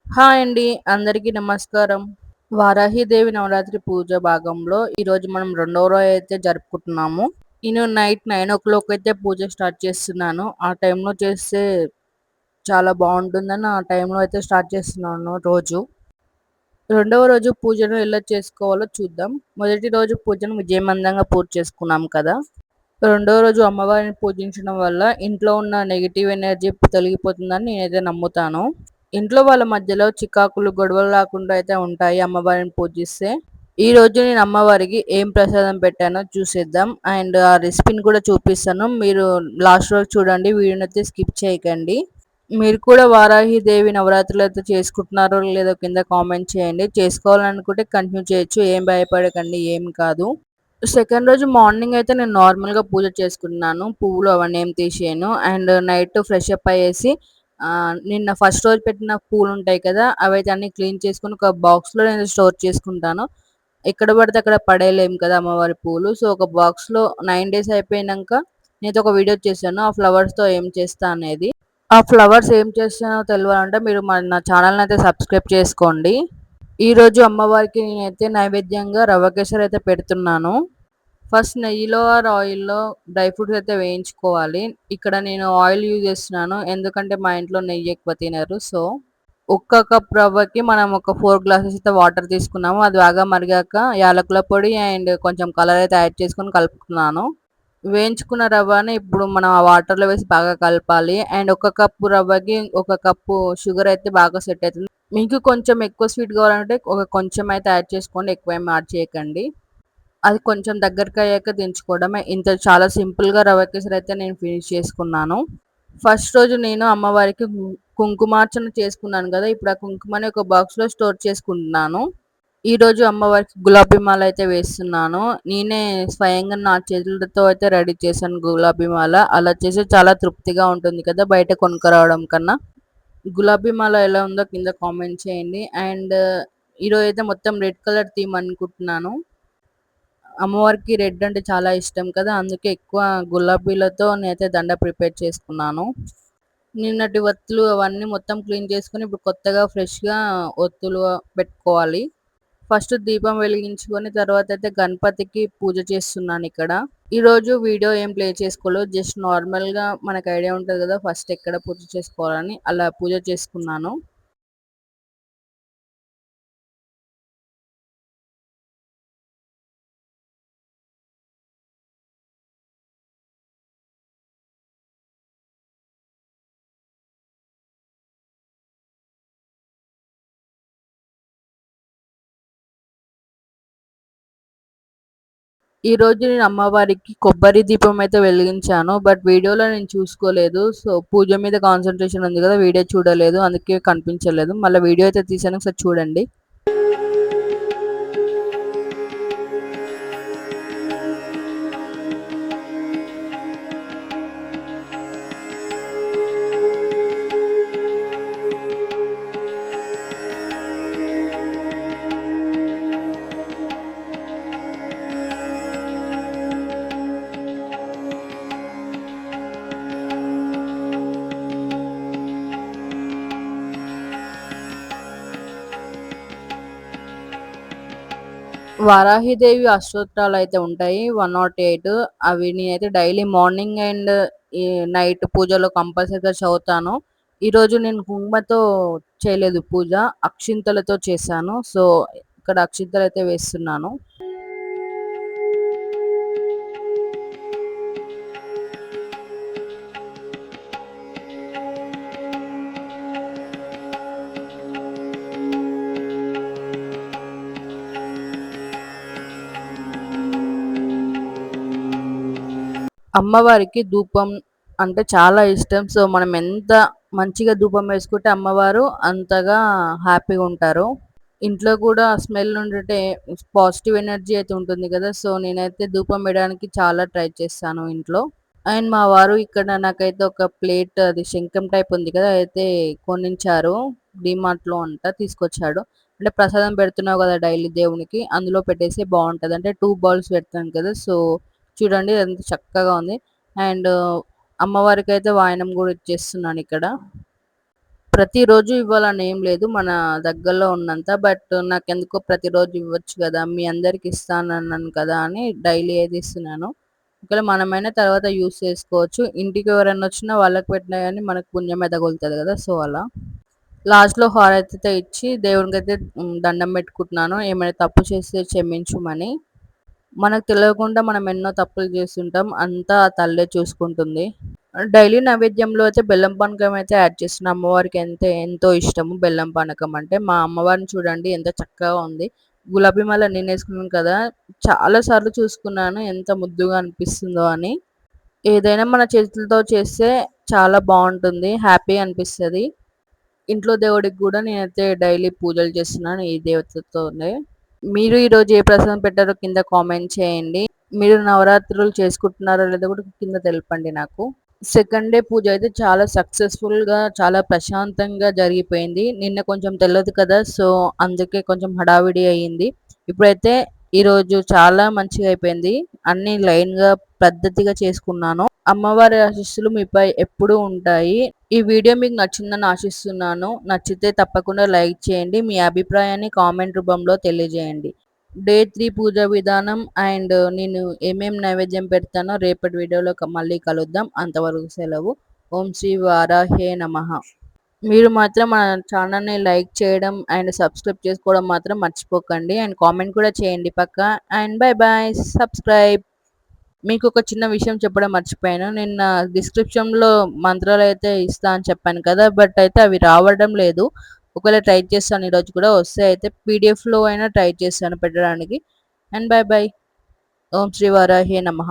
Hi అండి. అందరికీ నమస్కారం. వారాహిదేవి నవరాత్రి పూజ భాగంలో ఈరోజు మనం రెండవ రోజు అయితే జరుపుకుంటున్నాము. నేను నైట్ 9:00 అయితే పూజ స్టార్ట్ చేస్తున్నాను. ఆ టైంలో చేస్తే చాలా బావుంటుందని ఆ టైంలో అయితే స్టార్ట్ చేస్తున్నాను రోజు. రెండవ రోజు పూజను ఎలా చేసుకోవాలో చూద్దాం. మొదటి రోజు పూజను విజయవంతంగా పూర్తి చేసుకున్నాం కదా! రెండో రోజు అమ్మవారిని పూజించడం వల్ల ఇంట్లో ఉన్న నెగెటివ్ ఎనర్జీ తొలగిపోతుందని నేనైతే నమ్ముతాను. ఇంట్లో వాళ్ళ మధ్యలో చికాకులు, గొడవలు రాకుండా అయితే ఉంటాయి అమ్మవారిని పూజిస్తే. ఈరోజు నేను అమ్మవారికి ఏం ప్రసాదం పెట్టానో చూసేద్దాం. అండ్ ఆ రెసిపీని కూడా చూపిస్తాను. మీరు లాస్ట్ వరకు చూడండి. వీడియోనైతే స్కిప్ చేయకండి. మీరు కూడా వారాహిదేవి నవరాత్రులు అయితే చేసుకుంటున్నారో లేదో కింద కామెంట్ చేయండి. చేసుకోవాలనుకుంటే కంటిన్యూ చేయొచ్చు. ఏం భయపడకండి. ఏం కాదు. సెకండ్ రోజు మార్నింగ్ అయితే నేను నార్మల్‌గా పూజ చేసుకున్నాను. పువ్వులు అవన్నీ ఏం తీసేయను. అండ్ నైట్ ఫ్రెష్ అప్ అయ్యేసి నిన్న ఫస్ట్ రోజు పెట్టిన పూలుంటాయి కదా! అవైతే అన్నీ క్లీన్ చేసుకొని ఒక బాక్స్‌లో నేను స్టోర్ చేసుకుంటాను. ఎక్కడ పడితే అక్కడ పడేయలేము కదా అమ్మవారి పూలు. సో, ఒక బాక్స్‌లో 9 డేస్ అయిపోయినంక నేనైతే ఒక వీడియో చేశాను. ఆ ఫ్లవర్స్‌తో ఏం చేస్తా అనేది. ఆ ఫ్లవర్స్ ఏం చేస్తానో తెలవాలంటే మీరు నా ఛానెల్‌నైతే సబ్స్క్రైబ్ చేసుకోండి. ఈరోజు అమ్మవారికి నేనైతే నైవేద్యంగా రవ్వ కేసరి అయితే పెడుతున్నాను. ఫస్ట్ నెయ్యిలో ఆర్ ఆయిల్‌లో డ్రై ఫ్రూట్స్ అయితే వేయించుకోవాలి. ఇక్కడ నేను ఆయిల్ యూజ్ చేస్తున్నాను. ఎందుకంటే మా ఇంట్లో నెయ్యి ఎక్కువ తినరు. సో, ఒక్క కప్ రవ్వకి మనం ఒక 4 గ్లాసెస్ అయితే వాటర్ తీసుకున్నాము. అది బాగా మరిగాక యాలకుల పొడి అండ్ కొంచెం కలర్ అయితే యాడ్ చేసుకొని కలుపుతున్నాను. వేయించుకున్న రవ్వని ఇప్పుడు మనం ఆ వాటర్‌లో వేసి బాగా కలపాలి. అండ్ ఒక కప్పు రవ్వకి ఒక కప్పు షుగర్ అయితే బాగా సెట్ అయితుంది. మీకు కొంచెం ఎక్కువ స్వీట్ కావాలంటే ఒక కొంచెం అయితే యాడ్ చేసుకోండి. ఎక్కువేమి యాడ్ చేయకండి. అది కొంచెం దగ్గరకయ్యాక దించుకోవడమే. ఇంత చాలా సింపుల్‌గా రవ్వ కేసరి అయితే నేను ఫినిష్ చేసుకున్నాను. ఫస్ట్ రోజు నేను అమ్మవారికి కుంకుమార్చన చేసుకున్నాను గదా! ఇప్పుడు ఆ కుంకుమని ఒక బాక్స్‌లో స్టోర్ చేసుకుంటున్నాను. ఈరోజు అమ్మవారికి గులాబీ మాల అయితే వేస్తున్నాను. నేనే స్వయంగా నా చేతులతో అయితే రెడీ చేశాను గులాబీ మాల. అలా చేస్తే చాలా తృప్తిగా ఉంటుంది కదా! బయట కొనుక్కరావడం కన్నా. గులాబీ మాల ఎలా ఉందో కింద కామెంట్ చేయండి. అండ్ ఈరోజైతే మొత్తం రెడ్ కలర్ థీమ్ అనుకుంటున్నాను. అమ్మవారికి రెడ్ అంటే చాలా ఇష్టం కదా! అందుకే ఎక్కువ గులాబీలతో నేనైతే దండ ప్రిపేర్ చేసుకున్నాను. నిన్నటి ఒత్తులు అవన్నీ మొత్తం క్లీన్ చేసుకొని, ఇప్పుడు కొత్తగా ఫ్రెష్‌గా ఒత్తులు పెట్టుకోవాలి. ఫస్ట్ దీపం వెలిగించుకొని తర్వాతయితే గణపతికి పూజ చేస్తున్నానిక్కడ. ఈరోజు వీడియో ఏం ప్లే చేసుకోలేదు. జస్ట్ నార్మల్‌గా మనకు ఐడియా ఉంటది కదా! ఫస్ట్ ఎక్కడ పూజ చేసుకోవాలని అలా పూజ చేసుకున్నాను. ఈరోజు నేను అమ్మవారికి కొబ్బరి దీపం అయితే వెలిగించాను. బట్ వీడియోలో నేను చూసుకోలేదు. సో, పూజ మీద కాన్సంట్రేషన్ ఉంది కదా! వీడియో చూడలేదు. అందుకే కనిపించలేదు. మళ్ళా వీడియో అయితే తీశాను. ఒకసారి చూడండి. వారాహిదేవి అష్టోత్తరాలయితే ఉంటాయి. 108 అవి నేనైతే డైలీ మార్నింగ్ అండ్ ఈ నైట్ పూజలో కంపల్సరీగా చదువుతాను. ఈరోజు నేను కుంకుమతో చేయలేదు పూజ. అక్షింతలతో చేశాను. సో, ఇక్కడ అక్షింతలైతే వేస్తున్నాను. అమ్మవారికి ధూపం అంటే చాలా ఇష్టం. సో, మనం ఎంత మంచిగా ధూపం వేసుకుంటే అమ్మవారు అంతగా హ్యాపీగుంటారు. ఇంట్లో కూడా స్మెల్ ఉండుంటే పాజిటివ్ ఎనర్జీ అయితే ఉంటుంది కదా! సో, నేనైతే ధూపం వేయడానికి చాలా ట్రై చేస్తాను ఇంట్లో. అండ్ మా వారు ఇక్కడ నాకైతే ఒక ప్లేట్ అది శంఖం టైప్ ఉంది కదా! అయితే కొనించారు. డీమార్ట్‌లో అంట తీసుకొచ్చాడు. అంటే ప్రసాదం పెడుతున్నావు కదా డైలీ దేవునికి అందులో పెట్టేస్తే బావుంటది. అంటే 2 బౌల్స్ పెడతాను కదా! సో, చూడండి ఎంత చక్కగా ఉంది. అండ్ అమ్మవారికైతే వాయనం కూడా ఇచ్చేస్తున్నానిక్కడ. ప్రతిరోజు ఇవ్వాలని ఏం లేదు మన దగ్గరలో ఉన్నంత. బట్ నాకెందుకో ప్రతిరోజు ఇవ్వచ్చు గదా! మీ అందరికి ఇస్తానన్నాను కదా! అని డైలీ అయితే ఇస్తున్నాను. ఒకవేళ మనమైనా తర్వాత యూజ్ చేసుకోవచ్చు. ఇంటికి ఎవరైనా వచ్చినా వాళ్ళకి పెట్టినా గాని మనకు పుణ్యమే తగులుతది గదా! సో, అలా. లాస్ట్‌లో హారతితో ఇచ్చి దేవునికైతే దండం పెట్టుకుంటున్నాను. ఏమైనా తప్పు చేస్తే క్షమించుమని. మనకు తెలవకుండా మనం ఎన్నో తప్పులు చేస్తుంటాం. అంతా ఆ తల్లే చూసుకుంటుంది. డైలీ నైవేద్యంలో అయితే బెల్లం పానకం అయితే యాడ్ చేస్తున్నా. అమ్మవారికి ఎంతో ఇష్టము బెల్లం పానకం అంటే. మా అమ్మవారిని చూడండి ఎంత చక్కగా ఉంది. గులాబీ మాల నేనేసుకున్నాను కదా! చాలా సార్లు చూసుకున్నాను ఎంత ముద్దుగా అనిపిస్తుందో అని. ఏదైనా మన చేతులతో చేస్తే చాలా బావుంటుంది. హ్యాపీ అనిపిస్తది. ఇంట్లో దేవుడికి గూడా నేనైతే డైలీ పూజలు చేస్తున్నాను ఈ దేవతతోనే. మీరు ఈరోజు ఏ ప్రసాదం పెట్టారో కింద కామెంట్ చేయండి. మీరు నవరాత్రులు చేసుకుంటున్నారో లేదో కూడా కింద తెలపండి నాకు. సెకండ్ డే పూజ అయితే చాలా సక్సెస్‌ఫుల్‌గా, చాలా ప్రశాంతంగా జరిగిపోయింది. నిన్న కొంచెం తెలవదు కదా! సో, అందుకే కొంచెం హడావిడి అయింది. ఇప్పుడైతే ఈరోజు చాలా మంచిగా అయిపోయింది. అన్నీ లైన్‌గా పద్ధతిగా చేసుకున్నాను. అమ్మవారి ఆశీస్సులు మీపై ఎప్పుడూ ఉంటాయి. ఈ వీడియో మీకు నచ్చిందని ఆశిస్తున్నాను. నచ్చితే తప్పకుండా లైక్ చేయండి. మీ అభిప్రాయాన్ని కామెంట్ రూపంలో తెలియజేయండి. డే 3 పూజ విధానం అండ్ నేను నైవేద్యం పెడతానో రేపటి వీడియోలో మళ్ళీ కలుద్దాం. అంతవరకు సెలవు. ఓం శ్రీ వారాహే నమః. మీరు మాత్రం మన ఛానల్‌ని లైక్ చేయడం అండ్ సబ్స్క్రైబ్ చేసుకోవడం మాత్రం మర్చిపోకండి. అండ్ కామెంట్ కూడా చేయండి పక్కా. And bye bye. సబ్స్క్రైబ్. మీకొక చిన్న విషయం చెప్పడం మర్చిపోయాను. నిన్న డిస్క్రిప్షన్‌లో మంత్రాలైతే ఇస్తా అని చెప్పాను కదా! బట్ అయితే అవి రావడం లేదు. ఒకవేళ ట్రై చేస్తాను ఈరోజు కూడా వస్తే అయితే పీడీఎఫ్‌లో అయినా ట్రై చేస్తాను పెట్టడానికి. And bye bye. ఓం శ్రీ వారాహే నమః.